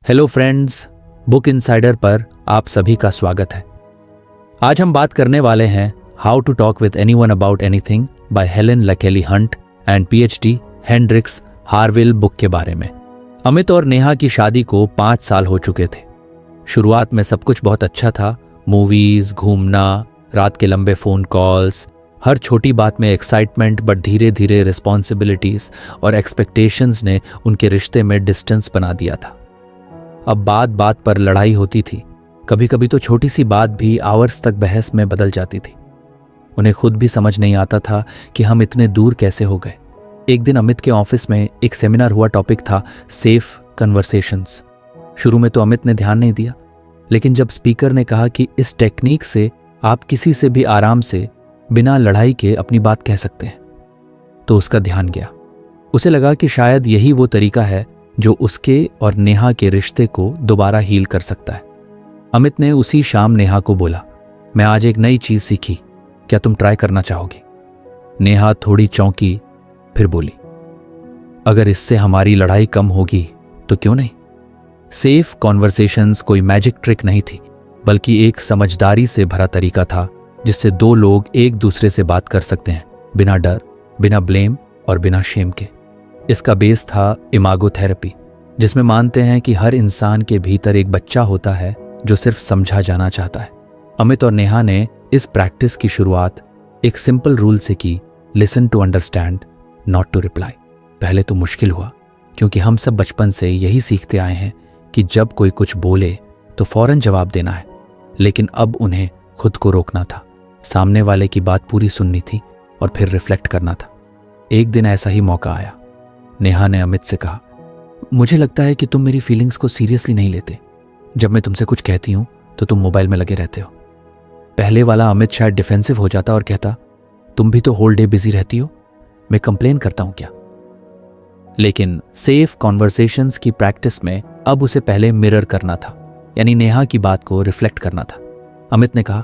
Hello friends, book insider पर आप सभी का स्वागत है। आज हम बात करने वाले हैं how to talk with anyone about anything by Helen LaKelly Hunt and PhD Hendrix Harville book के बारे में। अमित और नेहा की शादी को 5 साल हो चुके थे। शुरुआत में सब कुछ बहुत अच्छा था, मूवीज, घूमना, रात के लंबे फ़ोन कॉल्स, हर छोटी बात में एक्साइटमेंट। बट धीरे धीरे रिस्पॉन्सिबिलिटीज़ और एक्सपेक्टेशंस ने उनके रिश्ते में डिस्टेंस बना दिया था। अब बात बात पर लड़ाई होती थी, कभी कभी तो छोटी सी बात भी आवर्स तक बहस में बदल जाती थी। उन्हें खुद भी समझ नहीं आता था कि हम इतने दूर कैसे हो गए। एक दिन अमित के ऑफिस में एक सेमिनार हुआ, टॉपिक था सेफ कन्वर्सेशंस। शुरू में तो अमित ने ध्यान नहीं दिया, लेकिन जब स्पीकर ने कहा कि इस टेक्निक से आप किसी से भी आराम से बिना लड़ाई के अपनी बात कह सकते हैं, तो उसका ध्यान गया। उसे लगा कि शायद यही वो तरीका है जो उसके और नेहा के रिश्ते को दोबारा हील कर सकता है। अमित ने उसी शाम नेहा को बोला, मैं आज एक नई चीज सीखी, क्या तुम ट्राई करना चाहोगी? नेहा थोड़ी चौंकी, फिर बोली, अगर इससे हमारी लड़ाई कम होगी तो क्यों नहीं। सेफ कॉन्वर्सेशंस कोई मैजिक ट्रिक नहीं थी, बल्कि एक समझदारी से भरा तरीका था जिससे दो लोग एक दूसरे से बात कर सकते हैं, बिना डर, बिना ब्लेम और बिना शेम के। इसका बेस था इमागो थेरेपी, जिसमें मानते हैं कि हर इंसान के भीतर एक बच्चा होता है जो सिर्फ समझा जाना चाहता है। अमित और नेहा ने इस प्रैक्टिस की शुरुआत एक सिंपल रूल से की, listen to understand, not to reply. पहले तो मुश्किल हुआ, क्योंकि हम सब बचपन से यही सीखते आए हैं कि जब कोई कुछ बोले तो फौरन जवाब देना है। लेकिन अब उन्हें खुद को रोकना था, सामने वाले की बात पूरी सुननी थी और फिर रिफ्लेक्ट करना था। एक दिन ऐसा ही मौका आया। नेहा ने अमित से कहा, मुझे लगता है कि तुम मेरी फीलिंग्स को सीरियसली नहीं लेते। जब मैं तुमसे कुछ कहती हूं तो तुम मोबाइल में लगे रहते हो। पहले वाला अमित शायद डिफेंसिव हो जाता और कहता, तुम भी तो होल डे बिजी रहती हो, मैं कंप्लेन करता हूं क्या? लेकिन सेफ कॉन्वर्सेशंस की प्रैक्टिस में अब उसे पहले मिरर करना था, यानी नेहा की बात को रिफ्लेक्ट करना था। अमित ने कहा,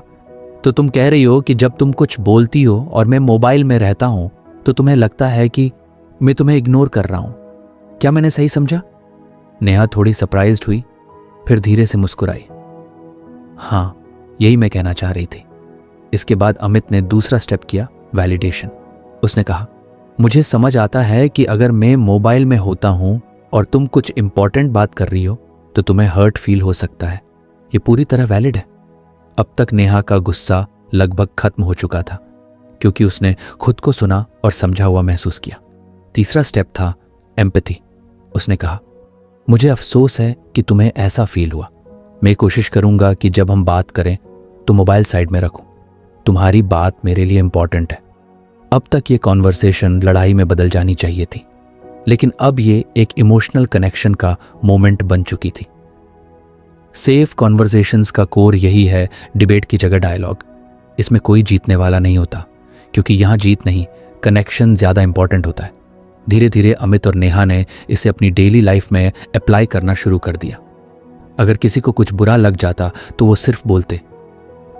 तो तुम कह रही हो कि जब तुम कुछ बोलती हो और मैं मोबाइल में रहता हूं तो तुम्हें लगता है कि मैं तुम्हें इग्नोर कर रहा हूं, क्या मैंने सही समझा? नेहा थोड़ी सरप्राइज्ड हुई, फिर धीरे से मुस्कुराई। हाँ, यही मैं कहना चाह रही थी। इसके बाद अमित ने दूसरा स्टेप किया, वैलिडेशन। उसने कहा, मुझे समझ आता है कि अगर मैं मोबाइल में होता हूं और तुम कुछ इंपॉर्टेंट बात कर रही हो तो तुम्हें हर्ट फील हो सकता है। ये पूरी तरह वैलिड है। अब तक नेहा का गुस्सा लगभग खत्म हो चुका था, क्योंकि उसने खुद को सुना और समझा हुआ महसूस किया। तीसरा स्टेप था एम्पैथी। उसने कहा, मुझे अफसोस है कि तुम्हें ऐसा फील हुआ। मैं कोशिश करूंगा कि जब हम बात करें तो मोबाइल साइड में रखूं। तुम्हारी बात मेरे लिए इंपॉर्टेंट है। अब तक ये कॉन्वर्सेशन लड़ाई में बदल जानी चाहिए थी, लेकिन अब ये एक इमोशनल कनेक्शन का मोमेंट बन चुकी थी। सेफ कॉन्वर्सेशंस का कोर यही है, डिबेट की जगह डायलॉग। इसमें कोई जीतने वाला नहीं होता, क्योंकि यहां जीत नहीं, कनेक्शन ज्यादा इंपॉर्टेंट होता है। धीरे धीरे अमित और नेहा ने इसे अपनी डेली लाइफ में अप्लाई करना शुरू कर दिया। अगर किसी को कुछ बुरा लग जाता तो वो सिर्फ बोलते,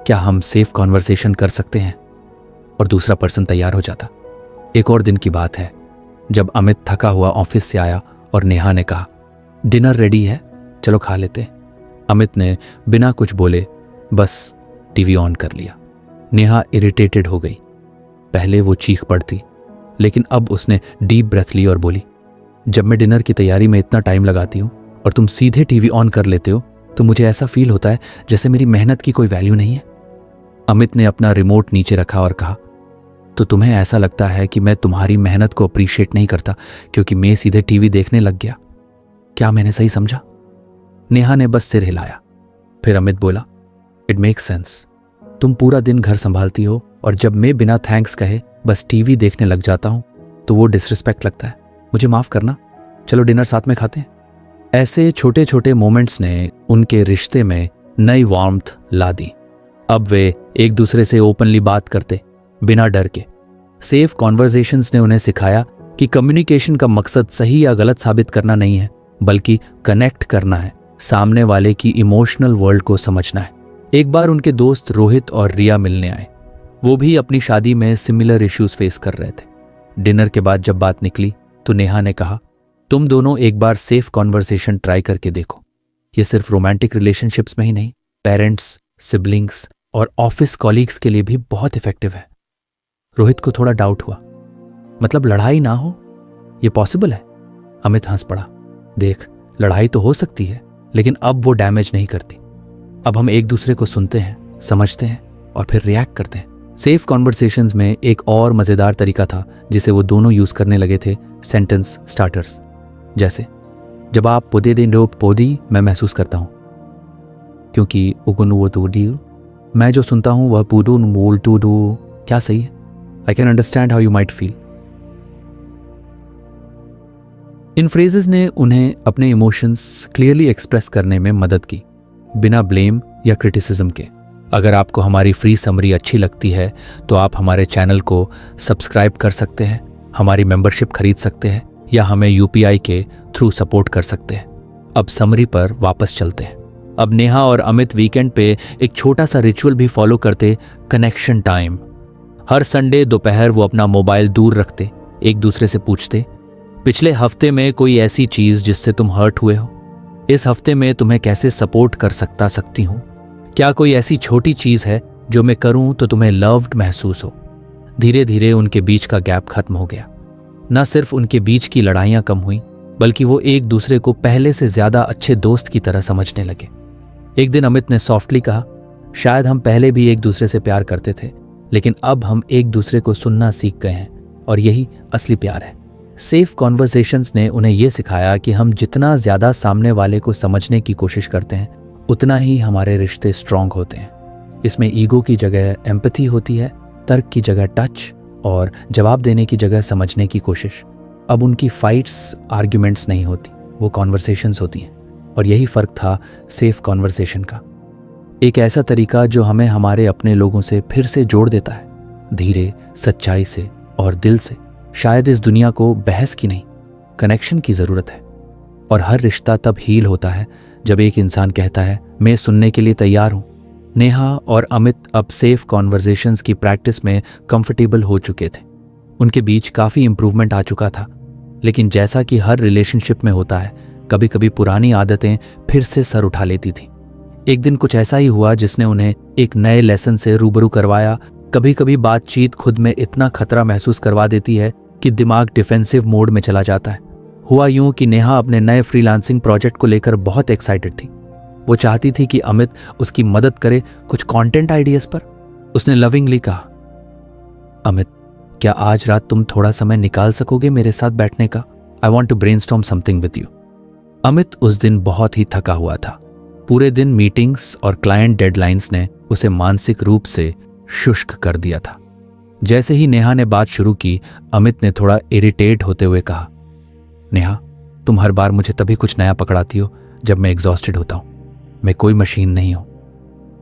क्या हम सेफ कॉन्वर्सेशन कर सकते हैं, और दूसरा पर्सन तैयार हो जाता। एक और दिन की बात है, जब अमित थका हुआ ऑफिस से आया और नेहा ने कहा, डिनर रेडी है, चलो खा लेते। अमित ने बिना कुछ बोले बस टीवी ऑन कर लिया। नेहा इरिटेटेड हो गई। पहले वो चीख पड़ती, लेकिन अब उसने डीप ब्रेथ ली और बोली, जब मैं डिनर की तैयारी में इतना टाइम लगाती हूँ और तुम सीधे टीवी ऑन कर लेते हो तो मुझे ऐसा फील होता है जैसे मेरी मेहनत की कोई वैल्यू नहीं है। अमित ने अपना रिमोट नीचे रखा और कहा, तो तुम्हें ऐसा लगता है कि मैं तुम्हारी मेहनत को अप्रिशिएट नहीं करता क्योंकि मैं सीधे टीवी देखने लग गया? क्या मैंने सही समझा? नेहा ने बस सिर हिलाया। फिर अमित बोला, इट मेक्स सेंस। तुम पूरा दिन घर संभालती हो और जब मैं बिना थैंक्स कहे बस टीवी देखने लग जाता हूं तो वो डिसरिस्पेक्ट लगता है। मुझे माफ करना, चलो डिनर साथ में खाते हैं। ऐसे छोटे छोटे मोमेंट्स ने उनके रिश्ते में नई वार्मथ ला दी। अब वे एक दूसरे से ओपनली बात करते, बिना डर के। सेफ कॉन्वर्सेशंस ने उन्हें सिखाया कि कम्युनिकेशन का मकसद सही या गलत साबित करना नहीं है, बल्कि कनेक्ट करना है, सामने वाले की इमोशनल वर्ल्ड को समझना है। एक बार उनके दोस्त रोहित और रिया मिलने आए। वो भी अपनी शादी में सिमिलर इश्यूज फेस कर रहे थे। डिनर के बाद जब बात निकली तो नेहा ने कहा, तुम दोनों एक बार सेफ कॉन्वर्सेशन ट्राई करके देखो। मैं कोशिश करूंगा कि जब हम बात करें तो मोबाइल साइड में रखूं। तुम्हारी बात मेरे लिए इंपॉर्टेंट है। अब तक ये कॉन्वर्सेशन लड़ाई में बदल जानी चाहिए थी, लेकिन अब ये एक इमोशनल कनेक्शन का मोमेंट बन चुकी थी। सेफ कॉन्वर्सेशंस का कोर यही है, डिबेट की जगह डायलॉग। इसमें कोई जीतने वाला नहीं होता, क्योंकि यहां जीत नहीं, कनेक्शन ज्यादा इंपॉर्टेंट होता है। ये सिर्फ रोमांटिक रिलेशनशिप्स में ही नहीं, पेरेंट्स, सिबलिंग्स और ऑफिस कॉलीग्स के लिए भी बहुत इफेक्टिव है। रोहित को थोड़ा डाउट हुआ, मतलब लड़ाई ना हो, ये पॉसिबल है? अमित हंस पड़ा। देख, लड़ाई तो हो सकती है, लेकिन अब वो डैमेज नहीं करती। अब हम एक दूसरे को सुनते हैं, समझते हैं और फिर रिएक्ट करते हैं। सेफ कॉन्वर्सेशंस में एक और मजेदार तरीका था जिसे वो दोनों यूज करने लगे थे, सेंटेंस स्टार्टर्स। जैसे, जब आप पुदे दिन रो पोदी मैं महसूस करता हूं, क्योंकि उगुन वो तो डी, मैं जो सुनता हूं वह पुदुन बोल टू डू, क्या सही है? I can understand how you might feel. In phrases ने उन्हें अपने इमोशंस क्लियरली एक्सप्रेस करने में मदद की, बिना ब्लेम या क्रिटिसिज्म के। अगर आपको हमारी फ्री समरी अच्छी लगती है तो आप हमारे चैनल को सब्सक्राइब कर सकते हैं, हमारी मेंबरशिप खरीद सकते हैं या हमें यूपीआई के थ्रू सपोर्ट कर सकते हैं। अब समरी पर वापस चलते हैं। अब नेहा और अमित वीकेंड पे एक छोटा सा रिचुअल भी फॉलो करते, कनेक्शन टाइम। हर संडे दोपहर वो अपना मोबाइल दूर रखते, एक दूसरे से पूछते, पिछले हफ्ते में कोई ऐसी चीज जिससे तुम हर्ट हुए हो? इस हफ्ते में तुम्हें कैसे सपोर्ट कर सकती हूं? क्या कोई ऐसी छोटी चीज है जो मैं करूं तो तुम्हें लव्ड महसूस हो? धीरे धीरे उनके बीच का गैप खत्म हो गया। न सिर्फ उनके बीच की लड़ाइयां कम हुई, बल्कि वो एक दूसरे को पहले से ज्यादा अच्छे दोस्त की तरह समझने लगे। एक दिन अमित ने सॉफ्टली कहा, शायद हम पहले भी एक दूसरे से प्यार करते थे, लेकिन अब हम एक दूसरे को सुनना सीख गए हैं और यही असली प्यार है। सेफ कॉन्वर्सेशंस ने उन्हें यह सिखाया कि हम जितना ज्यादा सामने वाले को समझने की कोशिश करते हैं, उतना ही हमारे रिश्ते स्ट्रांग होते हैं। इसमें ईगो की जगह एम्पैथी होती है, तर्क की जगह टच और जवाब देने की जगह समझने की कोशिश। अब उनकी फाइट्स, आर्ग्यूमेंट्स नहीं होती, वो कॉन्वर्सेशंस होती हैं। और यही फर्क था सेफ कॉन्वर्सेशन का। एक ऐसा तरीका जो हमें हमारे अपने लोगों से फिर से जोड़ देता है, धीरे, सच्चाई से और दिल से। शायद इस दुनिया को बहस की नहीं, कनेक्शन की जरूरत है। और हर रिश्ता तब हील होता है जब एक इंसान कहता है, मैं सुनने के लिए तैयार हूं। नेहा और अमित अब सेफ कॉन्वर्सेशंस की प्रैक्टिस में कंफर्टेबल हो चुके थे। उनके बीच काफी इंप्रूवमेंट आ चुका था, लेकिन जैसा कि हर रिलेशनशिप में होता है, कभी कभी पुरानी आदतें फिर से सर उठा लेती थी। एक दिन कुछ ऐसा ही हुआ जिसने उन्हें एक नए लेसन से रूबरू करवाया। कभी कभी बातचीत खुद में इतना खतरा महसूस करवा देती है कि दिमाग डिफेंसिव मोड में चला जाता है। हुआ यूं कि नेहा अपने नए फ्रीलांसिंग प्रोजेक्ट को लेकर बहुत एक्साइटेड थी। वो चाहती थी कि अमित उसकी मदद करे कुछ कंटेंट आइडियाज पर। उसने लविंगली कहा, अमित, क्या आज रात तुम थोड़ा समय निकाल सकोगे मेरे साथ बैठने का? I want to brainstorm something with you. Amit उस दिन बहुत ही थका हुआ था। पूरे दिन मीटिंग्स और क्लाइंट डेडलाइंस ने उसे मानसिक रूप से शुष्क कर दिया था। जैसे ही नेहा ने बात शुरू की, अमित ने थोड़ा इरिटेट होते हुए कहा, नेहा, तुम हर बार मुझे तभी कुछ नया पकड़ाती हो जब मैं एग्जॉस्टेड होता हूं। मैं कोई मशीन नहीं हूं।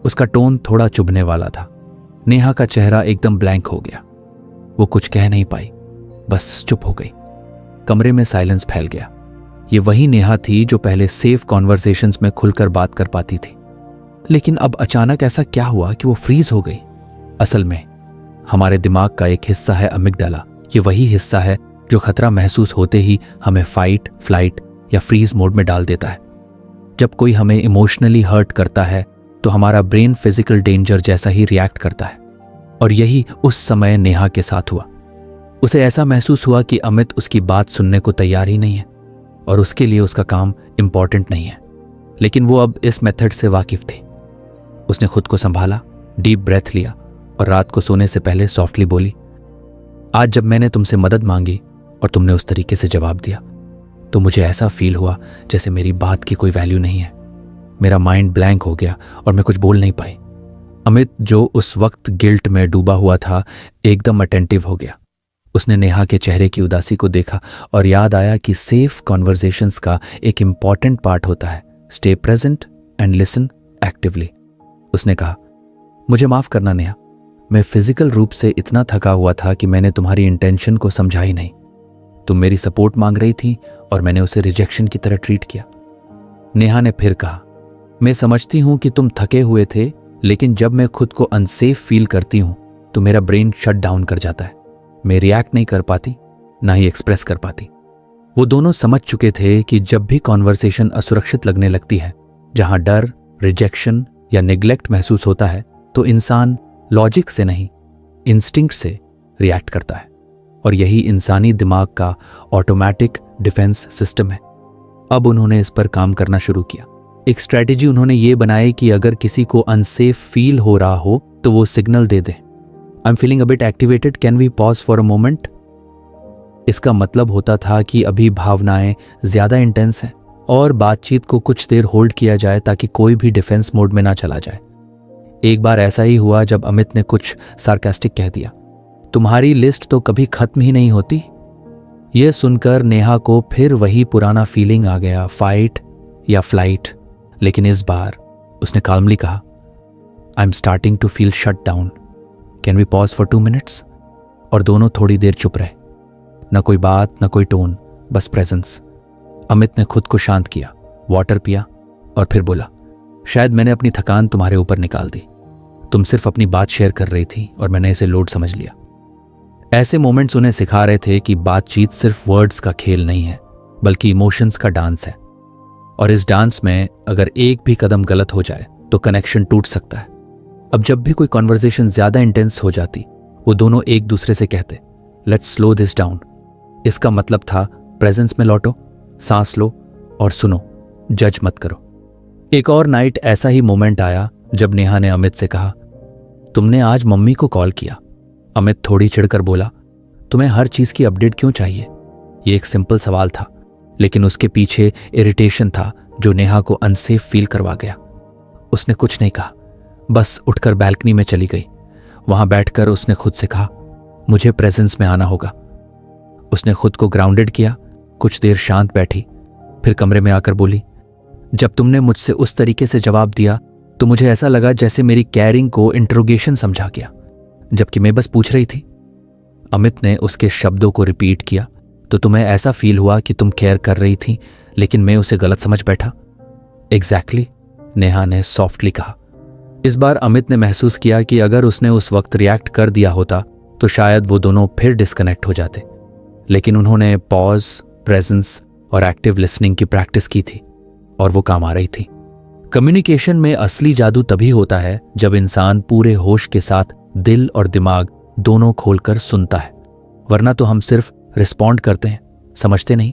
उसका टोन थोड़ा चुभने वाला था। नेहा का चेहरा एकदम ब्लैंक हो गया। वो कुछ कह नहीं पाई, बस चुप हो गई। कमरे में साइलेंस फैल गया। ये वही नेहा थी जो पहले सेफ कॉन्वर्सेशंस में खुलकर बात कर पाती थी, लेकिन अब अचानक ऐसा क्या हुआ कि वो फ्रीज हो गई? असल में हमारे दिमाग का एक हिस्सा है अमिगडाला। ये वही हिस्सा है जो खतरा महसूस होते ही हमें फाइट, फ्लाइट या फ्रीज मोड में डाल देता है। जब कोई हमें इमोशनली हर्ट करता है तो हमारा ब्रेन फिजिकल डेंजर जैसा ही रिएक्ट करता है। और यही उस समय नेहा के साथ हुआ। उसे ऐसा महसूस हुआ कि अमित उसकी बात सुनने को तैयार ही नहीं है और उसके लिए उसका काम इंपॉर्टेंट नहीं है। लेकिन वो अब इस मेथड से वाकिफ थी। उसने खुद को संभाला, डीप ब्रेथ लिया और रात को सोने से पहले सॉफ्टली बोली, आज जब मैंने तुमसे मदद मांगी और तुमने उस तरीके से जवाब दिया तो मुझे ऐसा फील हुआ जैसे मेरी बात की कोई वैल्यू नहीं है। मेरा माइंड ब्लैंक हो गया और मैं कुछ बोल नहीं पाई। अमित, जो उस वक्त गिल्ट में डूबा हुआ था, एकदम अटेंटिव हो गया। उसने नेहा के चेहरे की उदासी को देखा और याद आया कि सेफ कॉन्वर्सेशंस का एक इंपॉर्टेंट पार्ट होता है, stay present and listen actively. उसने कहा, मुझे माफ करना नेहा, मैं फिजिकल रूप से इतना थका हुआ था कि मैंने तुम्हारी इंटेंशन को समझा ही नहीं। तुम मेरी सपोर्ट मांग रही थी और मैंने उसे रिजेक्शन की तरह ट्रीट किया। नेहा ने फिर कहा, मैं समझती हूं कि तुम थके हुए थे, लेकिन जब मैं खुद को अनसेफ फील करती हूं तो मेरा ब्रेन शट डाउन कर जाता है। मैं रिएक्ट नहीं कर पाती, ना ही एक्सप्रेस कर पाती। वो दोनों समझ चुके थे कि जब भी कॉन्वर्सेशन असुरक्षित लगने लगती है जहां डर, रिजेक्शन या नेग्लेक्ट महसूस होता है तो इंसान लॉजिक से नहीं, इंस्टिंक्ट से रिएक्ट करता है। और यही इंसानी दिमाग का ऑटोमेटिक डिफेंस सिस्टम है। अब उन्होंने इस पर काम करना शुरू किया। एक स्ट्रैटेजी उन्होंने ये बनाई कि अगर किसी को अनसेफ फील हो रहा हो तो वो सिग्नल दे दे, I am feeling a bit activated, can we pause for a moment. इसका मतलब होता था कि अभी भावनाएं ज्यादा इंटेंस हैं और बातचीत को कुछ देर होल्ड किया जाए ताकि कोई भी डिफेंस मोड में ना चला जाए। एक बार ऐसा ही हुआ जब अमित ने कुछ सार्कास्टिक कह दिया, तुम्हारी लिस्ट तो कभी खत्म ही नहीं होती। यह सुनकर नेहा को फिर वही पुराना फीलिंग आ गया, फाइट या फ्लाइट। लेकिन इस बार उसने काल्मली कहा, I am starting to feel shut down, can we pause for 2 minutes. और दोनों थोड़ी देर चुप रहे, न कोई बात, न कोई टोन, बस प्रेजेंस। अमित ने खुद को शांत किया, वाटर पिया और फिर बोला, शायद मैंने अपनी थकान तुम्हारे ऊपर निकाल दी। तुम सिर्फ अपनी बात शेयर कर रही थी और मैंने इसे लोड समझ लिया। ऐसे मोमेंट्स उन्हें सिखा रहे थे कि बातचीत सिर्फ वर्ड्स का खेल नहीं है, बल्कि इमोशंस का डांस है। और इस डांस में अगर एक भी कदम गलत हो जाए तो कनेक्शन टूट सकता है। अब जब भी कोई कॉन्वर्सेशन ज्यादा इंटेंस हो जाती, वो दोनों एक दूसरे से कहते, लेट्स स्लो दिस डाउन। इसका मतलब था प्रेजेंस में लौटो, सांस लो और सुनो, जज मत करो। एक और नाइट ऐसा ही मोमेंट आया जब नेहा ने अमित से कहा, तुमने आज मम्मी को कॉल किया। अमित थोड़ी चिढ़कर बोला, तुम्हें हर चीज की अपडेट क्यों चाहिए? ये एक सिंपल सवाल था, लेकिन उसके पीछे इरिटेशन था जो नेहा को अनसेफ फील करवा गया। उसने कुछ नहीं कहा, बस उठकर बैल्कनी में चली गई। वहां बैठकर उसने खुद से कहा, मुझे प्रेजेंस में आना होगा। उसने खुद को ग्राउंडेड किया, कुछ देर शांत बैठी, फिर कमरे में आकर बोली, जब तुमने मुझसे उस तरीके से जवाब दिया तो मुझे ऐसा लगा जैसे मेरी कैरिंग को इंट्रोगेशन समझा गया, जबकि मैं बस पूछ रही थी। अमित ने उसके शब्दों को रिपीट किया, तो तुम्हें ऐसा फील हुआ कि तुम केयर कर रही थी, लेकिन मैं उसे गलत समझ बैठा। एग्जैक्टली, नेहा ने सॉफ्टली कहा। इस बार अमित ने महसूस किया कि अगर उसने उस वक्त रिएक्ट कर दिया होता तो शायद वो दोनों फिर डिस्कनेक्ट हो जाते। लेकिन उन्होंने पॉज, प्रेजेंस और एक्टिव लिसनिंग की प्रैक्टिस की थी और वो काम आ रही थी। कम्युनिकेशन में असली जादू तभी होता है जब इंसान पूरे होश के साथ दिल और दिमाग दोनों खोलकर सुनता है, वरना तो हम सिर्फ रिस्पॉन्ड करते हैं, समझते नहीं।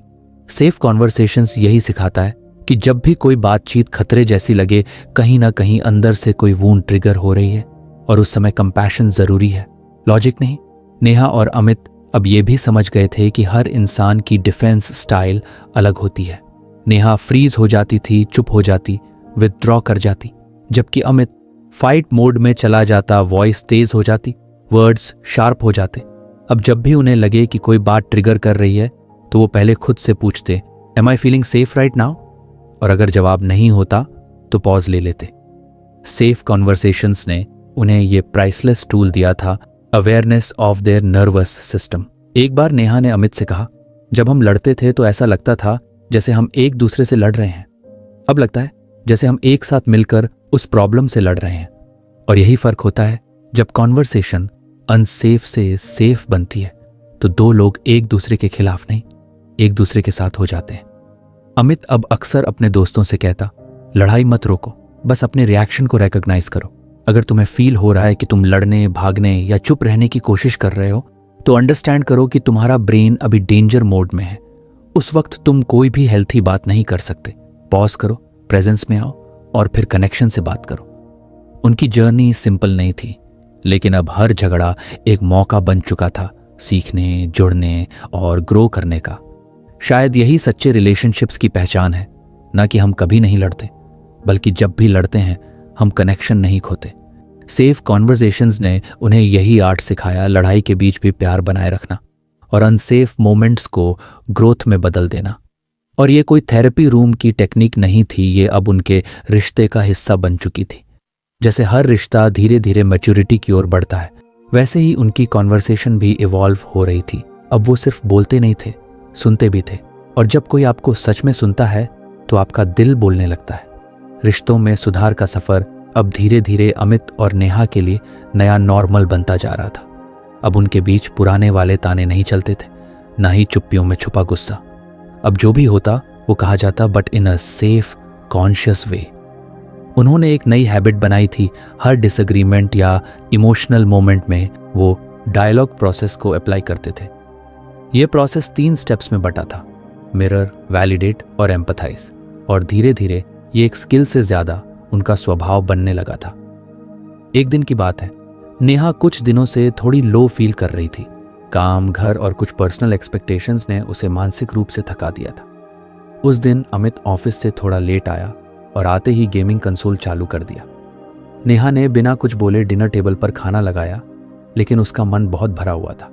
सेफ कॉन्वर्सेशंस यही सिखाता है कि जब भी कोई बातचीत खतरे जैसी लगे, कहीं ना कहीं अंदर से कोई वूंड ट्रिगर हो रही है और उस समय कंपैशन जरूरी है, लॉजिक नहीं। नेहा और अमित अब ये भी समझ गए थे कि हर इंसान की डिफेंस स्टाइल अलग होती है। नेहा फ्रीज हो जाती थी, चुप हो जाती, विथड्रॉ कर जाती, जबकि अमित फाइट मोड में चला जाता, वॉइस तेज हो जाती, वर्ड्स शार्प हो जाते। अब जब भी उन्हें लगे कि कोई बात ट्रिगर कर रही है तो वो पहले खुद से पूछते, am I feeling safe right now? और अगर जवाब नहीं होता तो पॉज ले लेते। सेफ कॉन्वर्सेशंस ने उन्हें ये प्राइसलेस टूल दिया था, awareness of their nervous system. एक बार नेहा ने अमित से कहा, जब हम लड़ते थे तो ऐसा लगता था जैसे हम एक दूसरे से लड़ रहे हैं, अब लगता है जैसे हम एक साथ मिलकर उस प्रॉब्लम से लड़ रहे हैं। और यही फर्क होता है, जब कॉन्वर्सेशन अनसेफ से सेफ बनती है तो दो लोग एक दूसरे के खिलाफ नहीं, एक दूसरे के साथ हो जाते हैं। अमित अब अक्सर अपने दोस्तों से कहता, लड़ाई मत रोको, बस अपने रिएक्शन को रिकॉग्नाइज करो। अगर तुम्हें फील हो रहा है कि तुम लड़ने, भागने या चुप रहने की कोशिश कर रहे हो तो अंडरस्टैंड करो कि तुम्हारा ब्रेन अभी डेंजर मोड में है। उस वक्त तुम कोई भी हेल्थी बात नहीं कर सकते। पॉज करो, प्रेजेंस में आओ और फिर कनेक्शन से बात करो। उनकी जर्नी सिंपल नहीं थी, लेकिन अब हर झगड़ा एक मौका बन चुका था सीखने, जुड़ने और ग्रो करने का। शायद यही सच्चे रिलेशनशिप्स की पहचान है, ना कि हम कभी नहीं लड़ते, बल्कि जब भी लड़ते हैं हम कनेक्शन नहीं खोते। सेफ कॉन्वर्सेशंस ने उन्हें यही आर्ट सिखाया, लड़ाई के बीच भी प्यार बनाए रखना और अनसेफ मोमेंट्स को ग्रोथ में बदल देना। और ये कोई थेरेपी रूम की टेक्निक नहीं थी, ये अब उनके रिश्ते का हिस्सा बन चुकी थी। जैसे हर रिश्ता धीरे धीरे मैच्योरिटी की ओर बढ़ता है, वैसे ही उनकी कॉन्वर्सेशन भी इवॉल्व हो रही थी। अब वो सिर्फ बोलते नहीं थे, सुनते भी थे। और जब कोई आपको सच में सुनता है तो आपका दिल बोलने लगता है। रिश्तों में सुधार का सफर अब धीरे धीरे अमित और नेहा के लिए नया नॉर्मल बनता जा रहा था। अब उनके बीच पुराने वाले ताने नहीं चलते थे, ना ही चुप्पियों में छुपा गुस्सा। अब जो भी होता वो कहा जाता, but in a safe, conscious way. उन्होंने एक नई हैबिट बनाई थी, हर डिसएग्रीमेंट या इमोशनल मोमेंट में वो डायलॉग प्रोसेस को अप्लाई करते थे। ये प्रोसेस 3 स्टेप्स में बटा था, मिरर, वैलिडेट और एम्पथाइज। और धीरे धीरे ये एक स्किल से ज़्यादा उनका स्वभाव बनने लगा था। एक दिन की बात है, नेहा कुछ दिनों से थोड़ी लो फील कर रही थी। काम, घर और कुछ पर्सनल एक्सपेक्टेशंस ने उसे मानसिक रूप से थका दिया था। उस दिन अमित ऑफिस से थोड़ा लेट आया और आते ही गेमिंग कंसोल चालू कर दिया। नेहा ने बिना कुछ बोले डिनर टेबल पर खाना लगाया, लेकिन उसका मन बहुत भरा हुआ था।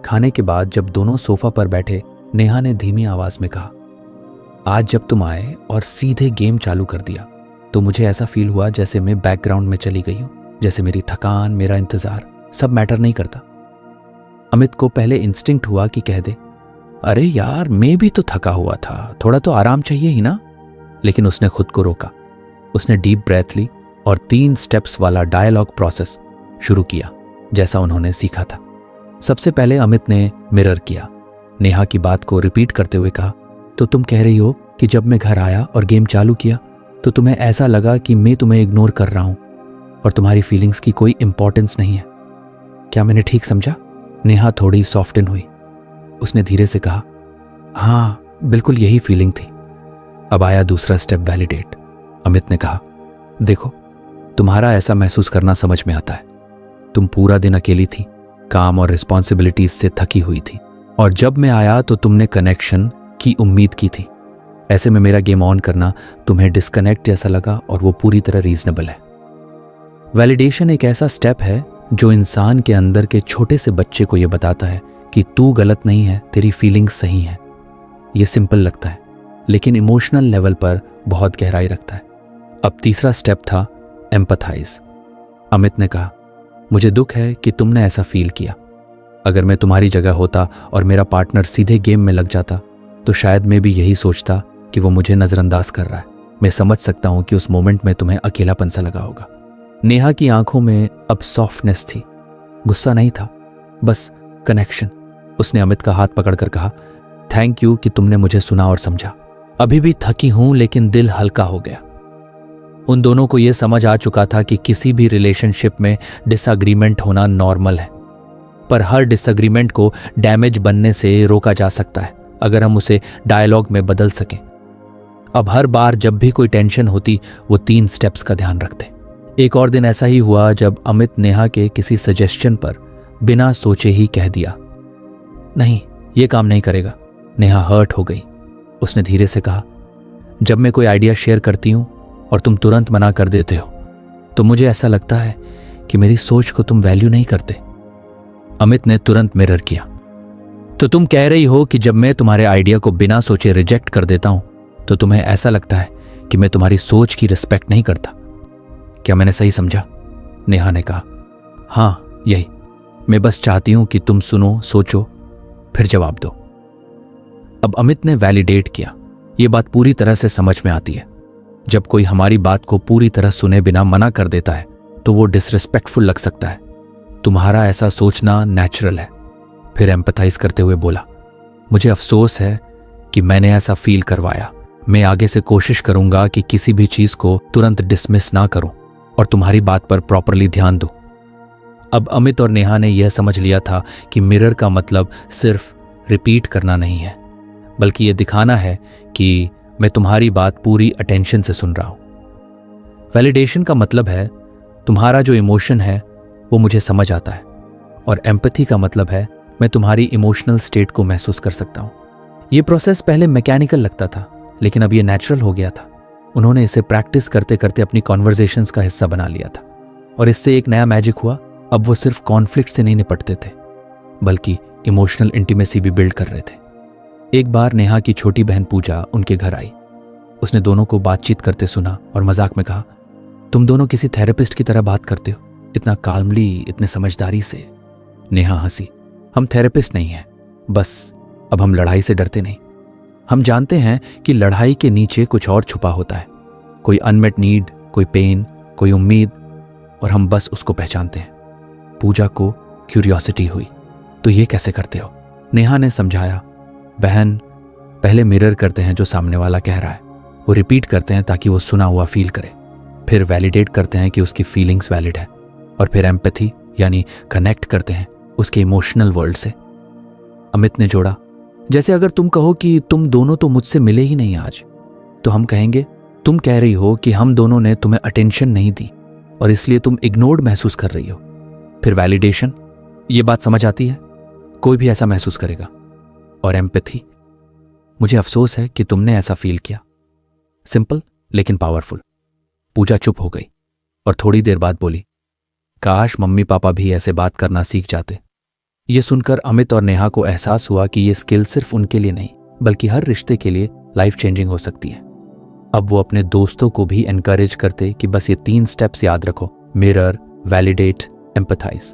खाने के बाद जब दोनों सोफा पर बैठे, नेहा ने धीमी आवाज में कहा, आज जब तुम आए और सीधे गेम चालू कर दिया तो मुझे ऐसा फील हुआ जैसे मैं बैकग्राउंड में चली गई हूँ, जैसे मेरी थकान, मेरा इंतजार सब मैटर नहीं करता। अमित को पहले इंस्टिंक्ट हुआ कि कह दे, अरे यार मैं भी तो थका हुआ था, थोड़ा तो आराम चाहिए ही ना। लेकिन उसने खुद को रोका। उसने डीप ब्रेथ ली और 3 स्टेप्स वाला डायलॉग प्रोसेस शुरू किया, जैसा उन्होंने सीखा था। सबसे पहले अमित ने मिरर किया। नेहा की बात को रिपीट करते हुए कहा, तो तुम कह रही हो कि जब मैं घर आया और गेम चालू किया तो तुम्हें ऐसा लगा कि मैं तुम्हें इग्नोर कर रहा हूं और तुम्हारी फीलिंग्स की कोई इंपॉर्टेंस नहीं है। क्या मैंने ठीक समझा? नेहा थोड़ी सॉफ्टन हुई। उसने धीरे से कहा, हाँ बिल्कुल यही फीलिंग थी। अब आया दूसरा स्टेप, वैलिडेट। अमित ने कहा, देखो तुम्हारा ऐसा महसूस करना समझ में आता है। तुम पूरा दिन अकेली थी, काम और रिस्पॉन्सिबिलिटीज से थकी हुई थी, और जब मैं आया तो तुमने कनेक्शन की उम्मीद की थी। ऐसे में मेरा गेम ऑन करना तुम्हें डिस्कनेक्ट जैसा लगा और वो पूरी तरह रीजनेबल है। वैलिडेशन एक ऐसा स्टेप है जो इंसान के अंदर के छोटे से बच्चे को यह बताता है कि तू गलत नहीं है, तेरी फीलिंग्स सही हैं। यह सिंपल लगता है लेकिन इमोशनल लेवल पर बहुत गहराई रखता है। अब तीसरा स्टेप था एम्पथाइज। अमित ने कहा, मुझे दुख है कि तुमने ऐसा फील किया। अगर मैं तुम्हारी जगह होता और मेरा पार्टनर सीधे गेम में लग जाता तो शायद मैं भी यही सोचता कि वो मुझे नजरअंदाज कर रहा है। मैं समझ सकता हूं कि उस मोमेंट में तुम्हें अकेलापन सा लगा होगा। नेहा की आंखों में अब सॉफ्टनेस थी, गुस्सा नहीं था, बस कनेक्शन। उसने अमित का हाथ पकड़कर कहा, थैंक यू कि तुमने मुझे सुना और समझा। अभी भी थकी हूं लेकिन दिल हल्का हो गया। उन दोनों को यह समझ आ चुका था कि किसी भी रिलेशनशिप में डिसएग्रीमेंट होना नॉर्मल है, पर हर डिसएग्रीमेंट को डैमेज बनने से रोका जा सकता है अगर हम उसे डायलॉग में बदल सकें। अब हर बार जब भी कोई टेंशन होती वो 3 स्टेप्स का ध्यान रखते। एक और दिन ऐसा ही हुआ जब अमित नेहा के किसी सजेशन पर बिना सोचे ही कह दिया, नहीं ये काम नहीं करेगा। नेहा हर्ट हो गई। उसने धीरे से कहा, जब मैं कोई आइडिया शेयर करती हूं और तुम तुरंत मना कर देते हो तो मुझे ऐसा लगता है कि मेरी सोच को तुम वैल्यू नहीं करते। अमित ने तुरंत मिरर किया, तो तुम कह रही हो कि जब मैं तुम्हारे आइडिया को बिना सोचे रिजेक्ट कर देता हूं तो तुम्हें ऐसा लगता है कि मैं तुम्हारी सोच की रिस्पेक्ट नहीं करता। क्या मैंने सही समझा? नेहा ने कहा, हाँ यही। मैं बस चाहती हूं कि तुम सुनो, सोचो, फिर जवाब दो। अब अमित ने वैलिडेट किया। यह बात पूरी तरह से समझ में आती है। जब कोई हमारी बात को पूरी तरह सुने बिना मना कर देता है तो वो डिसरिस्पेक्टफुल लग सकता है। तुम्हारा ऐसा सोचना नेचुरल है। फिर एम्पथाइज करते हुए बोला, मुझे अफसोस है कि मैंने ऐसा फील करवाया। मैं आगे से कोशिश करूंगा कि किसी भी चीज को तुरंत डिसमिस ना करूं और तुम्हारी बात पर प्रॉपरली ध्यान दूं। अब अमित और नेहा ने यह समझ लिया था कि मिरर का मतलब सिर्फ रिपीट करना नहीं है, बल्कि यह दिखाना है कि मैं तुम्हारी बात पूरी अटेंशन से सुन रहा हूं। वैलिडेशन का मतलब है तुम्हारा जो इमोशन है वो मुझे समझ आता है, और एम्पैथी का मतलब है मैं तुम्हारी इमोशनल स्टेट को महसूस कर सकता हूं। यह प्रोसेस पहले मैकेनिकल लगता था लेकिन अब यह नेचुरल हो गया था। उन्होंने इसे प्रैक्टिस करते करते अपनी कॉन्वर्सेशंस का हिस्सा बना लिया था, और इससे एक नया मैजिक हुआ। अब वो सिर्फ कॉन्फ्लिक्ट से नहीं निपटते थे बल्कि इमोशनल इंटीमेसी भी बिल्ड कर रहे थे। एक बार नेहा की छोटी बहन पूजा उनके घर आई। उसने दोनों को बातचीत करते सुना और मजाक में कहा, तुम दोनों किसी थेरेपिस्ट की तरह बात करते हो, इतना काल्मली, इतने समझदारी से। नेहा हंसी, हम थेरेपिस्ट नहीं हैं, बस अब हम लड़ाई से डरते नहीं। हम जानते हैं कि लड़ाई के नीचे कुछ और छुपा होता है, कोई अनमेट नीड, कोई पेन, कोई उम्मीद, और हम बस उसको पहचानते हैं। पूजा को क्यूरियोसिटी हुई, तो ये कैसे करते हो? नेहा ने समझाया, बहन पहले मिरर करते हैं जो सामने वाला कह रहा है, वो रिपीट करते हैं ताकि वो सुना हुआ फील करे, फिर वैलिडेट करते हैं कि उसकी फीलिंग्स वैलिड है, और फिर एम्पैथी यानी कनेक्ट करते हैं उसके इमोशनल वर्ल्ड से। अमित ने जोड़ा, जैसे अगर तुम कहो कि तुम दोनों तो मुझसे मिले ही नहीं आज, तो हम कहेंगे तुम कह रही हो कि हम दोनों ने तुम्हें अटेंशन नहीं दी और इसलिए तुम इग्नोर्ड महसूस कर रही हो। फिर वैलिडेशन, ये बात समझ आती है, कोई भी ऐसा महसूस करेगा। और एम्पैथी, मुझे अफसोस है कि तुमने ऐसा फील किया। सिंपल लेकिन पावरफुल। पूजा चुप हो गई और थोड़ी देर बाद बोली, काश मम्मी पापा भी ऐसे बात करना सीख जाते। ये सुनकर अमित और नेहा को एहसास हुआ कि ये स्किल सिर्फ उनके लिए नहीं बल्कि हर रिश्ते के लिए लाइफ चेंजिंग हो सकती है। अब वो अपने दोस्तों को भी एनकरेज करते कि बस ये 3 स्टेप्स याद रखो, मिरर, वैलिडेट, एम्पैथाइज।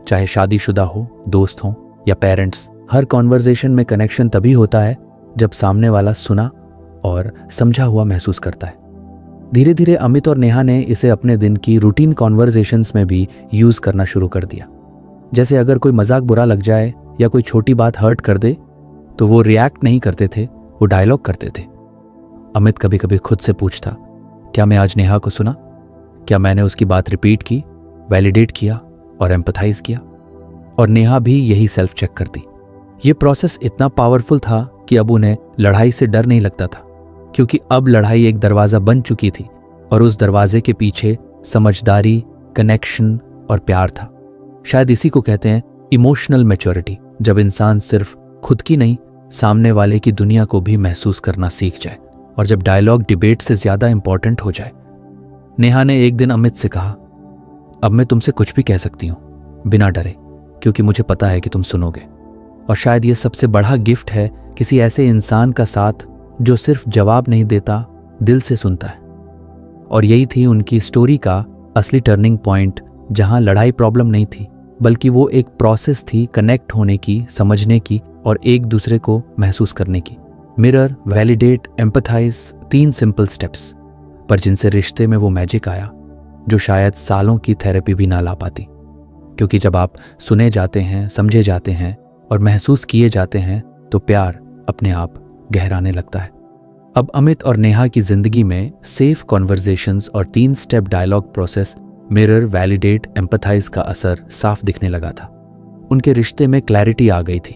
चाहे शादीशुदा हो, दोस्त हो या पेरेंट्स, हर कॉन्वर्जेशन में कनेक्शन तभी होता है जब सामने वाला सुना और समझा हुआ महसूस करता है। धीरे धीरे अमित और नेहा ने इसे अपने दिन की रूटीन कॉन्वर्जेशंस में भी यूज करना शुरू कर दिया। जैसे अगर कोई मजाक बुरा लग जाए या कोई छोटी बात हर्ट कर दे तो वो रिएक्ट नहीं करते थे, वो डायलॉग करते थे। अमित कभी कभी खुद से पूछता, क्या मैं आज नेहा को सुना? क्या मैंने उसकी बात रिपीट की, वैलिडेट किया और एम्पैथाइज किया? और नेहा भी यही सेल्फ चेक करती। ये प्रोसेस इतना पावरफुल था कि अब उन्हें लड़ाई से डर नहीं लगता था, क्योंकि अब लड़ाई एक दरवाजा बन चुकी थी और उस दरवाजे के पीछे समझदारी, कनेक्शन और प्यार था। शायद इसी को कहते हैं इमोशनल मैच्योरिटी, जब इंसान सिर्फ खुद की नहीं सामने वाले की दुनिया को भी महसूस करना सीख जाए और जब डायलॉग डिबेट से ज्यादा इंपॉर्टेंट हो जाए। नेहा ने एक दिन अमित से कहा, अब मैं तुमसे कुछ भी कह सकती हूँ बिना डरे, क्योंकि मुझे पता है कि तुम सुनोगे। और शायद ये सबसे बड़ा गिफ्ट है किसी ऐसे इंसान का साथ जो सिर्फ जवाब नहीं देता, दिल से सुनता है। और यही थी उनकी स्टोरी का असली टर्निंग पॉइंट, जहां लड़ाई प्रॉब्लम नहीं थी बल्कि वो एक प्रोसेस थी कनेक्ट होने की, समझने की और एक दूसरे को महसूस करने की। Mirror, validate, empathise, 3 simple steps, पर जिनसे रिश्ते में वो मैजिक आया जो शायद सालों की थेरेपी भी ना ला पाती। क्योंकि जब आप सुने जाते हैं, समझे जाते हैं और महसूस किए जाते हैं तो प्यार अपने आप गहराने लगता है। अब अमित और नेहा की जिंदगी में सेफ कॉन्वर्जेशंस और 3 step dialogue process, mirror, validate, empathise का असर साफ दिखने लगा था। उनके रिश्ते में क्लैरिटी आ गई थी।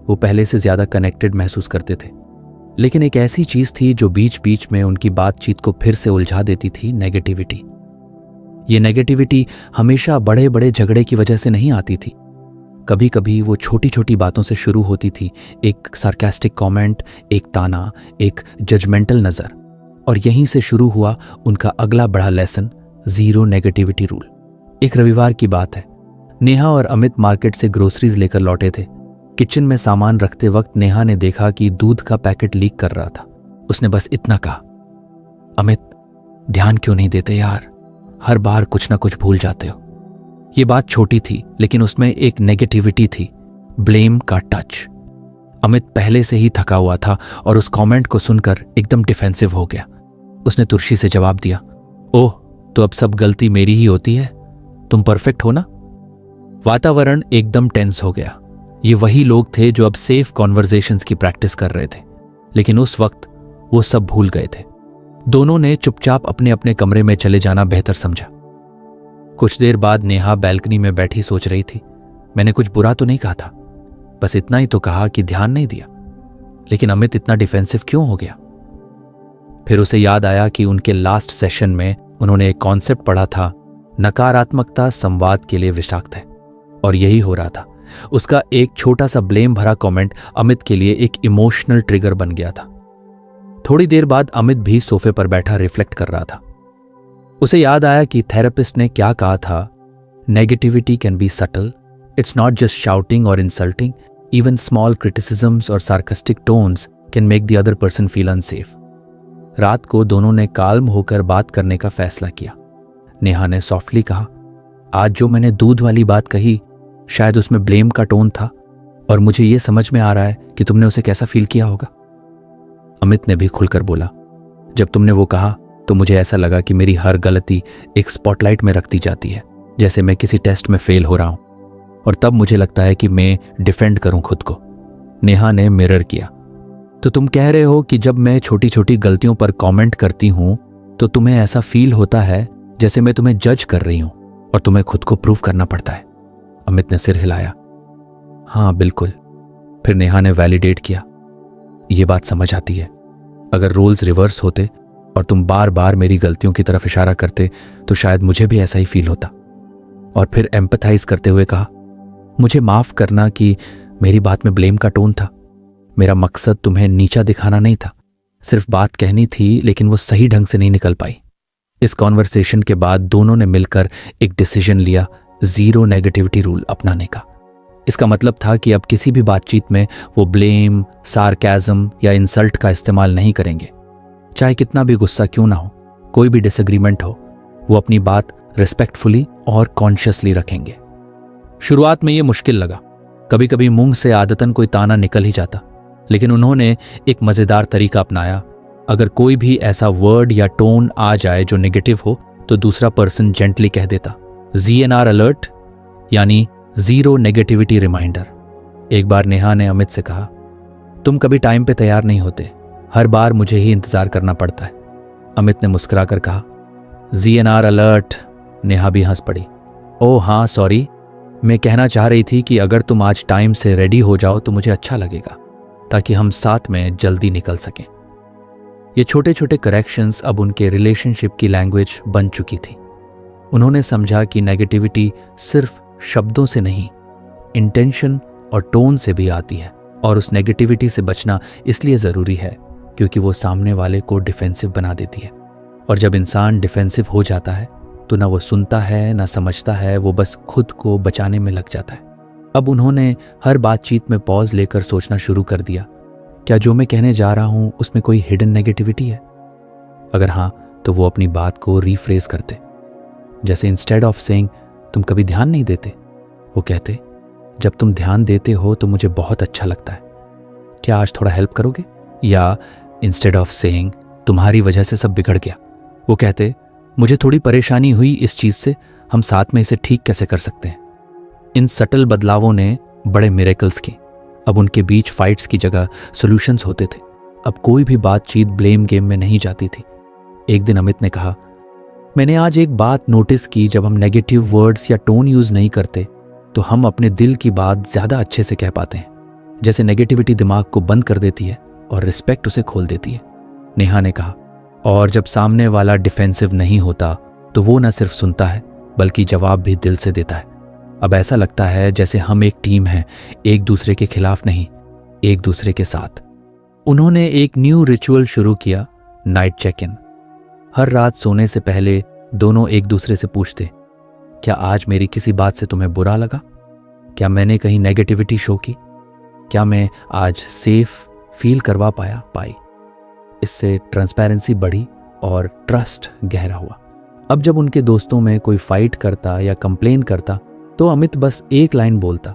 वो पहले से ज्यादा कनेक्टेड महसूस करते थे। लेकिन एक ऐसी चीज थी जो बीच बीच में उनकी बातचीत को फिर से उलझा देती थी, नेगेटिविटी। ये नेगेटिविटी हमेशा बड़े बड़े झगड़े की वजह से नहीं आती थी। कभी कभी वो छोटी छोटी बातों से शुरू होती थी, एक सार्कास्टिक कमेंट, एक ताना, एक जजमेंटल नजर। और यहीं से शुरू हुआ उनका अगला बड़ा लेसन, 0 नेगेटिविटी रूल। एक रविवार की बात है, नेहा और अमित मार्केट से ग्रोसरीज लेकर लौटे थे। किचन में सामान रखते वक्त नेहा ने देखा कि दूध का पैकेट लीक कर रहा था। उसने बस इतना कहा, अमित, ध्यान क्यों नहीं देते यार, हर बार कुछ ना कुछ भूल जाते हो। ये बात छोटी थी लेकिन उसमें एक नेगेटिविटी थी, ब्लेम का टच। अमित पहले से ही थका हुआ था और उस कमेंट को सुनकर एकदम डिफेंसिव हो गया। उसने तुर्शी से जवाब दिया, ओह, तो अब सब गलती मेरी ही होती है, तुम परफेक्ट हो ना। वातावरण एकदम टेंस हो गया। ये वही लोग थे जो अब सेफ कॉन्वर्जेशंस की प्रैक्टिस कर रहे थे, लेकिन उस वक्त वो सब भूल गए थे। दोनों ने चुपचाप अपने अपने कमरे में चले जाना बेहतर समझा। कुछ देर बाद नेहा बैल्कनी में बैठी सोच रही थी, मैंने कुछ बुरा तो नहीं कहा था, बस इतना ही तो कहा कि ध्यान नहीं दिया। लेकिन अमित इतना डिफेंसिव क्यों हो गया? फिर उसे याद आया कि उनके लास्ट सेशन में उन्होंने एक कॉन्सेप्ट पढ़ा था, नकारात्मकता संवाद के लिए विषाक्त है। और यही हो रहा था। उसका एक छोटा सा ब्लेम भरा कमेंट अमित के लिए एक इमोशनल ट्रिगर बन गया था। थोड़ी देर बाद अमित भी सोफे पर बैठा रिफ्लेक्ट कर रहा था। उसे याद आया कि थेरेपिस्ट ने क्या कहा था, negativity can be subtle, it's not just shouting और इंसल्टिंग, इवन स्मॉल क्रिटिसिजम्स और sarcastic tones can make the other person feel unsafe. रात को दोनों ने काल्म होकर बात करने का फैसला किया। नेहा ने सॉफ्टली कहा, आज जो मैंने दूध वाली बात कही, शायद उसमें ब्लेम का टोन था और मुझे यह समझ में आ रहा है कि तुमने उसे कैसा फील किया होगा। अमित ने भी खुलकर बोला, जब तुमने वो कहा तो मुझे ऐसा लगा कि मेरी हर गलती एक स्पॉटलाइट में रख दी जाती है, जैसे मैं किसी टेस्ट में फेल हो रहा हूं, और तब मुझे लगता है कि मैं डिफेंड करूं खुद को। नेहा ने मिरर किया, तो तुम कह रहे हो कि जब मैं छोटी छोटी गलतियों पर कमेंट करती हूं तो तुम्हें ऐसा फील होता है जैसे मैं तुम्हें जज कर रही हूं और तुम्हें खुद को प्रूव करना पड़ता है। अमित ने सिर हिलाया। हाँ बिल्कुल। फिर नेहा ने वैलिडेट किया। ये बात समझ आती है। अगर रोल्स रिवर्स होते और तुम बार बार मेरी गलतियों की तरफ इशारा करते तो शायद मुझे भी ऐसा ही फील होता। और फिर एम्पैथाइज करते हुए कहा, मुझे माफ करना कि मेरी बात में ब्लेम का टोन था। मेरा मकसद तुम्हें नीचा दिखाना नहीं था, सिर्फ बात कहनी थी, लेकिन वो सही ढंग से नहीं निकल पाई। इस कॉन्वर्सेशन के बाद दोनों ने मिलकर एक डिसीजन लिया, जीरो नेगेटिविटी रूल अपनाने का। इसका मतलब था कि अब किसी भी बातचीत में वो ब्लेम, सार्कैज़म या इंसल्ट का इस्तेमाल नहीं करेंगे। चाहे कितना भी गुस्सा क्यों ना हो, कोई भी डिसएग्रीमेंट हो, वो अपनी बात रिस्पेक्टफुली और कॉन्शियसली रखेंगे। शुरुआत में ये मुश्किल लगा। कभी कभी मुंह से आदतन कोई ताना निकल ही जाता, लेकिन उन्होंने एक मजेदार तरीका अपनाया। अगर कोई भी ऐसा वर्ड या टोन आ जाए जो नेगेटिव हो तो दूसरा पर्सन जेंटली कह देता, ZNR अलर्ट, यानी जीरो नेगेटिविटी रिमाइंडर। एक बार नेहा ने अमित से कहा, तुम कभी टाइम पे तैयार नहीं होते, हर बार मुझे ही इंतजार करना पड़ता है। अमित ने मुस्कुराकर कहा, ZNR अलर्ट। नेहा भी हंस पड़ी। ओह हाँ सॉरी, मैं कहना चाह रही थी कि अगर तुम आज टाइम से रेडी हो जाओ तो मुझे अच्छा लगेगा, ताकि हम साथ में जल्दी निकल सकें। ये छोटे छोटे करेक्शंस अब उनके रिलेशनशिप की लैंग्वेज बन चुकी थी। उन्होंने समझा कि नेगेटिविटी सिर्फ शब्दों से नहीं, इंटेंशन और टोन से भी आती है, और उस नेगेटिविटी से बचना इसलिए ज़रूरी है क्योंकि वो सामने वाले को डिफेंसिव बना देती है। और जब इंसान डिफेंसिव हो जाता है तो ना वो सुनता है ना समझता है, वो बस खुद को बचाने में लग जाता है। अब उन्होंने हर बातचीत में पॉज लेकर सोचना शुरू कर दिया, क्या जो मैं कहने जा रहा हूं उसमें कोई हिडन नेगेटिविटी है? अगर हाँ तो वो अपनी बात को रीफ्रेज करते। जैसे इंस्टेड ऑफ सेइंग तुम कभी ध्यान नहीं देते, वो कहते, जब तुम ध्यान देते हो तो मुझे बहुत अच्छा लगता है, क्या आज थोड़ा हेल्प करोगे? या इंस्टेड ऑफ सेइंग तुम्हारी वजह से सब बिगड़ गया, वो कहते, मुझे थोड़ी परेशानी हुई इस चीज से, हम साथ में इसे ठीक कैसे कर सकते हैं? इन सटल बदलावों ने बड़े मिरेकल्स की। अब उनके बीच फाइट्स की जगह सॉल्यूशंस होते थे। अब कोई भी बातचीत ब्लेम गेम में नहीं जाती थी। एक दिन अमित ने कहा, मैंने आज एक बात नोटिस की, जब हम नेगेटिव वर्ड्स या टोन यूज नहीं करते तो हम अपने दिल की बात ज्यादा अच्छे से कह पाते हैं। जैसे नेगेटिविटी दिमाग को बंद कर देती है और रिस्पेक्ट उसे खोल देती है। नेहा ने कहा, और जब सामने वाला डिफेंसिव नहीं होता तो वो न सिर्फ सुनता है बल्कि जवाब भी दिल से देता है। अब ऐसा लगता है जैसे हम एक टीम हैं, एक दूसरे के खिलाफ नहीं, एक दूसरे के साथ। उन्होंने एक न्यू रिचुअल शुरू किया, नाइट चेक इन। हर रात सोने से पहले दोनों एक दूसरे से पूछते, क्या आज मेरी किसी बात से तुम्हें बुरा लगा? क्या मैंने कहीं नेगेटिविटी शो की? क्या मैं आज सेफ फील करवा पाई? इससे ट्रांसपेरेंसी बढ़ी और ट्रस्ट गहरा हुआ। अब जब उनके दोस्तों में कोई फाइट करता या कंप्लेन करता तो अमित बस एक लाइन बोलता,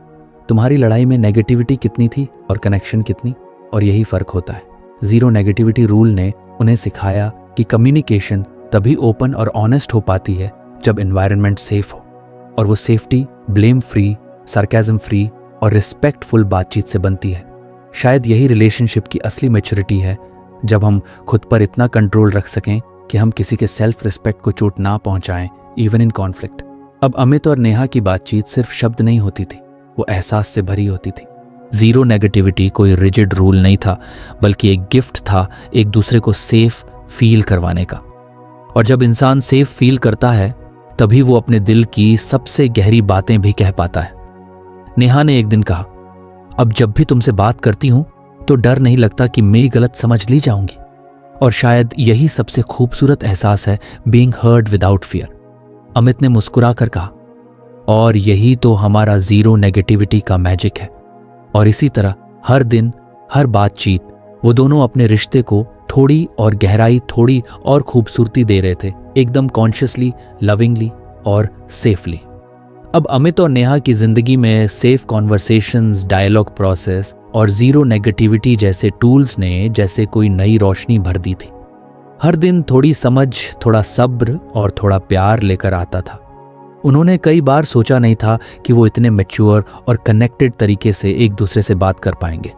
तुम्हारी लड़ाई में नेगेटिविटी कितनी थी और कनेक्शन कितनी? और यही फर्क होता है। जीरो नेगेटिविटी रूल ने उन्हें सिखाया कि कम्युनिकेशन तभी ओपन और ऑनेस्ट हो पाती है जब एनवायरनमेंट सेफ हो, और वो safety blame free, sarcasm free और रिस्पेक्टफुल बातचीत से बनती है। शायद यही रिलेशनशिप की असली मैच्योरिटी है, जब हम खुद पर इतना कंट्रोल रख सकें कि हम किसी के सेल्फ रिस्पेक्ट को चोट ना पहुंचाएं, इवन इन कॉन्फ्लिक्ट। अब अमित और नेहा की बातचीत सिर्फ शब्द नहीं होती थी, वो एहसास से भरी होती थी। जीरो नेगेटिविटी कोई रिजिड रूल नहीं था, बल्कि एक गिफ्ट था एक दूसरे को सेफ फील करवाने का। और जब इंसान सेफ फील करता है तभी वो अपने दिल की सबसे गहरी बातें भी कह पाता है। नेहा ने एक दिन कहा, अब जब भी तुमसे बात करती हूं तो डर नहीं लगता कि मैं गलत समझ ली जाऊंगी। और शायद यही सबसे खूबसूरत एहसास है, being heard without fear. Amit ने मुस्कुराकर कहा, और यही तो हमारा जीरो नेगेटिविटी का मैजिक है। और इसी तरह हर दिन, हर बातचीत, वो दोनों अपने रिश्ते को थोड़ी और गहराई, थोड़ी और खूबसूरती दे रहे थे, एकदम कॉन्शियसली, लविंगली और सेफली। अब अमित और नेहा की जिंदगी में सेफ कॉन्वर्सेशंस, डायलॉग प्रोसेस और जीरो नेगेटिविटी जैसे टूल्स ने जैसे कोई नई रोशनी भर दी थी। हर दिन थोड़ी समझ, थोड़ा सब्र और थोड़ा प्यार लेकर आता था। उन्होंने कई बार सोचा नहीं था कि वो इतने मैच्योर और कनेक्टेड तरीके से एक दूसरे से बात कर पाएंगे,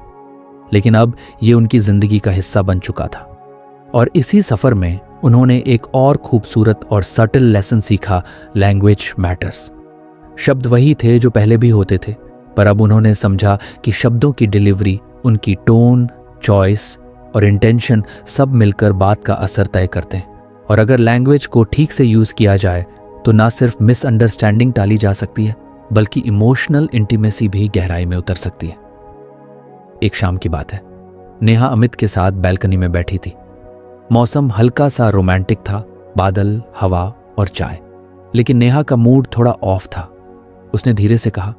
लेकिन अब ये उनकी जिंदगी का हिस्सा बन चुका था। और इसी सफर में उन्होंने एक और खूबसूरत और सटल लेसन सीखा, लैंग्वेज मैटर्स। शब्द वही थे जो पहले भी होते थे, पर अब उन्होंने समझा कि शब्दों की डिलीवरी, उनकी टोन, चॉइस और इंटेंशन सब मिलकर बात का असर तय करते हैं। और अगर लैंग्वेज को ठीक से यूज़ किया जाए तो ना सिर्फ मिसअंडरस्टैंडिंग टाली जा सकती है, बल्कि इमोशनल इंटीमेसी भी गहराई में उतर सकती है। एक शाम की बात है, नेहा अमित के साथ बैल्कनी में बैठी थी। मौसम हल्का सा रोमांटिक था, बादल, हवा और चाय। लेकिन नेहा का मूड थोड़ा ऑफ था। उसने धीरे से कहा,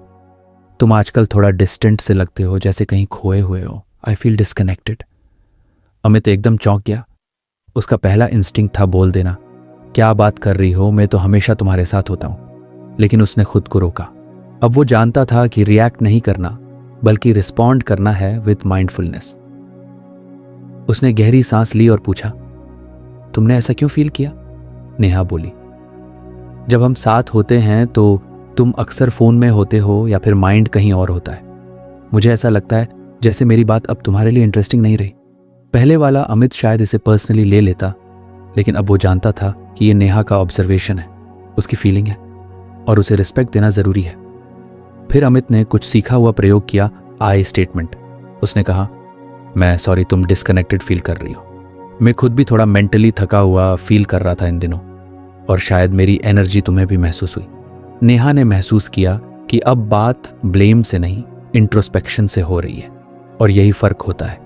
तुम आजकल थोड़ा डिस्टेंट से लगते हो, जैसे कहीं खोए हुए हो। I feel disconnected. अमित एकदम चौंक गया। उसका पहला इंस्टिंक्ट था बोल देना, क्या बात कर रही हो, मैं तो हमेशा तुम्हारे साथ होता हूं। लेकिन उसने खुद को रोका। अब वो जानता था कि रिएक्ट नहीं करना, बल्कि रिस्पॉन्ड करना है विद माइंडफुलनेस। उसने गहरी सांस ली और पूछा, तुमने ऐसा क्यों फील किया? नेहा बोली, जब हम साथ होते हैं तो तुम अक्सर फोन में होते हो या फिर माइंड कहीं और होता है। मुझे ऐसा लगता है जैसे मेरी बात अब तुम्हारे लिए इंटरेस्टिंग नहीं रही। पहले वाला अमित शायद इसे पर्सनली ले लेता, लेकिन अब वो जानता था कि ये नेहा का ऑब्जर्वेशन है, उसकी फीलिंग है और उसे रिस्पेक्ट देना जरूरी है। फिर अमित ने कुछ सीखा हुआ प्रयोग किया, आई स्टेटमेंट। उसने कहा, मैं सॉरी तुम डिस्कनेक्टेड फील कर रही हो। मैं खुद भी थोड़ा मेंटली थका हुआ फील कर रहा था इन दिनों, और शायद मेरी एनर्जी तुम्हें भी महसूस हुई। नेहा ने महसूस किया कि अब बात ब्लेम से नहीं, इंट्रोस्पेक्शन से हो रही है, और यही फर्क होता है।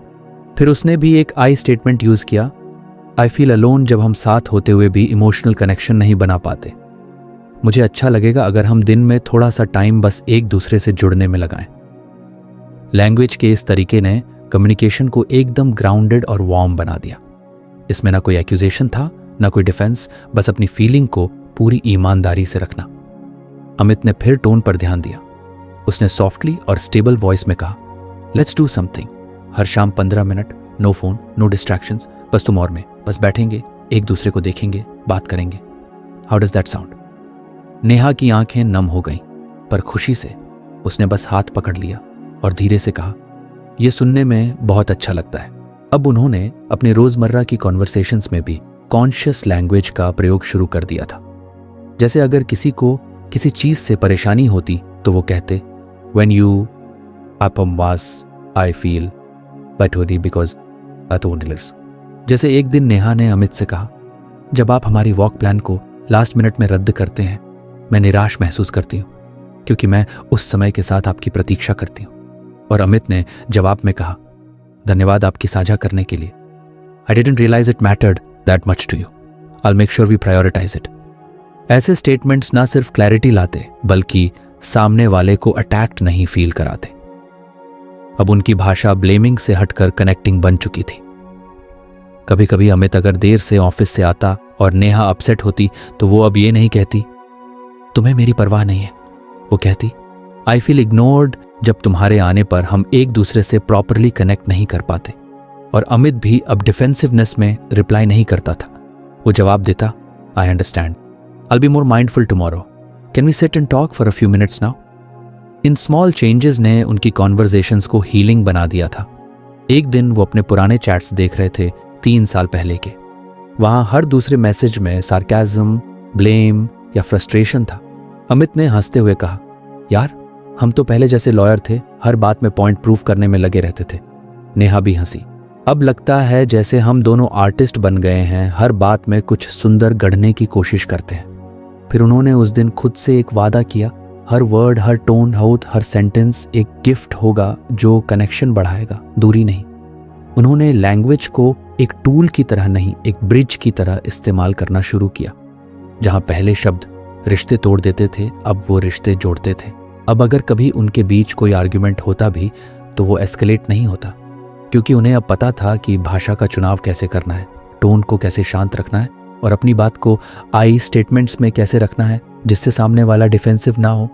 फिर उसने भी एक आई स्टेटमेंट यूज किया, आई फील अलोन। जब हम साथ होते हुए भी इमोशनल कनेक्शन नहीं बना पाते, मुझे अच्छा लगेगा अगर हम दिन में थोड़ा सा टाइम बस एक दूसरे से जुड़ने में लगाएं। लैंग्वेज के इस तरीके ने कम्युनिकेशन को एकदम ग्राउंडेड और वार्म बना दिया। इसमें ना कोई एक्यूजेशन था, ना कोई डिफेंस, बस अपनी फीलिंग को पूरी ईमानदारी से रखना। अमित ने फिर टोन पर ध्यान दिया। उसने सॉफ्टली और स्टेबल वॉइस में कहा, लेट्स डू समथिंग। हर शाम 15 minute, no phone, no distractions, बस तुम और मैं, बस बैठेंगे, एक दूसरे को देखेंगे, बात करेंगे। How does that sound? Neha की आंखें नम हो गईं, पर खुशी से उसने बस हाथ पकड़ लिया और धीरे से कहा, यह सुनने में बहुत अच्छा लगता है। अब उन्होंने अपने रोजमर्रा की कॉन्वर्सेशंस में भी कॉन्शियस लैंग्वेज का प्रयोग शुरू कर दिया था। जैसे अगर किसी को किसी चीज से परेशानी होती तो वो कहते, व्हेन यू अपम was I feel but worry because अतोनिलर्स। जैसे एक दिन नेहा ने अमित से कहा, जब आप हमारी वॉक प्लान को लास्ट मिनट में रद्द करते हैं, मैं निराश महसूस करती हूँ, क्योंकि मैं उस समय के साथ आपकी प्रतीक्षा करती हूँ। और अमित ने जवाब में कहा, धन्यवाद आपकी साझा करने के लिए। I didn't realise it mattered that much to you. I will make sure we prioritise it. ऐसे स्टेटमेंट्स ना सिर्फ क्लैरिटी लाते, बल्कि सामने वाले को अटैक्ट नहीं फील कराते। अब उनकी भाषा ब्लेमिंग से हटकर कनेक्टिंग बन चुकी थी। कभी कभी अमित अगर देर से ऑफिस से आता और नेहा अपसेट होती, तो वो अब ये नहीं कहती, तुम्हें मेरी परवाह नहीं है। वो कहती, आई फील इग्नोर्ड। जब तुम्हारे आने पर हम एक दूसरे से प्रॉपरली कनेक्ट नहीं कर पाते। और अमित भी अब डिफेंसिवनेस में रिप्लाई नहीं करता था। वो जवाब देता, I understand, I be more mindful tomorrow, can we sit and talk for a few minutes now. इन स्मॉल चेंजेस ने उनकी कॉन्वर्जेशंस को हीलिंग बना दिया था। एक दिन वो अपने पुराने चैट्स देख रहे थे 3 साल पहले के। वहां हर दूसरे मैसेज में सार्केज्म, ब्लेम या फ्रस्ट्रेशन था। अमित ने हंसते हुए कहा, यार हम तो पहले जैसे लॉयर थे, हर बात में पॉइंट प्रूफ करने में लगे रहते थे। नेहा भी हंसी। अब लगता है जैसे हम दोनों आर्टिस्ट बन गए हैं, हर बात में कुछ सुंदर गढ़ने की कोशिश करते हैं। फिर उन्होंने उस दिन खुद से एक वादा किया, हर वर्ड, हर टोन, हर सेंटेंस एक गिफ्ट होगा जो कनेक्शन बढ़ाएगा, दूरी नहीं। उन्होंने लैंग्वेज को एक टूल की तरह नहीं, एक ब्रिज की तरह इस्तेमाल करना शुरू किया। जहां पहले शब्द रिश्ते तोड़ देते थे, अब वो रिश्ते जोड़ते थे। अब अगर कभी उनके बीच कोई आर्ग्यूमेंट होता भी तो वो एस्केलेट नहीं होता, क्योंकि उन्हें अब पता था कि भाषा का चुनाव कैसे करना है, टोन को कैसे शांत रखना है और अपनी बात को आई स्टेटमेंट्स में कैसे रखना है जिससे सामने वाला डिफेंसिव ना हो।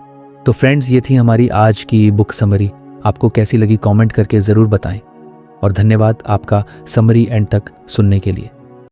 तो फ्रेंड्स, ये थी हमारी आज की बुक समरी। आपको कैसी लगी कमेंट करके ज़रूर बताएं, और धन्यवाद आपका समरी एंड तक सुनने के लिए।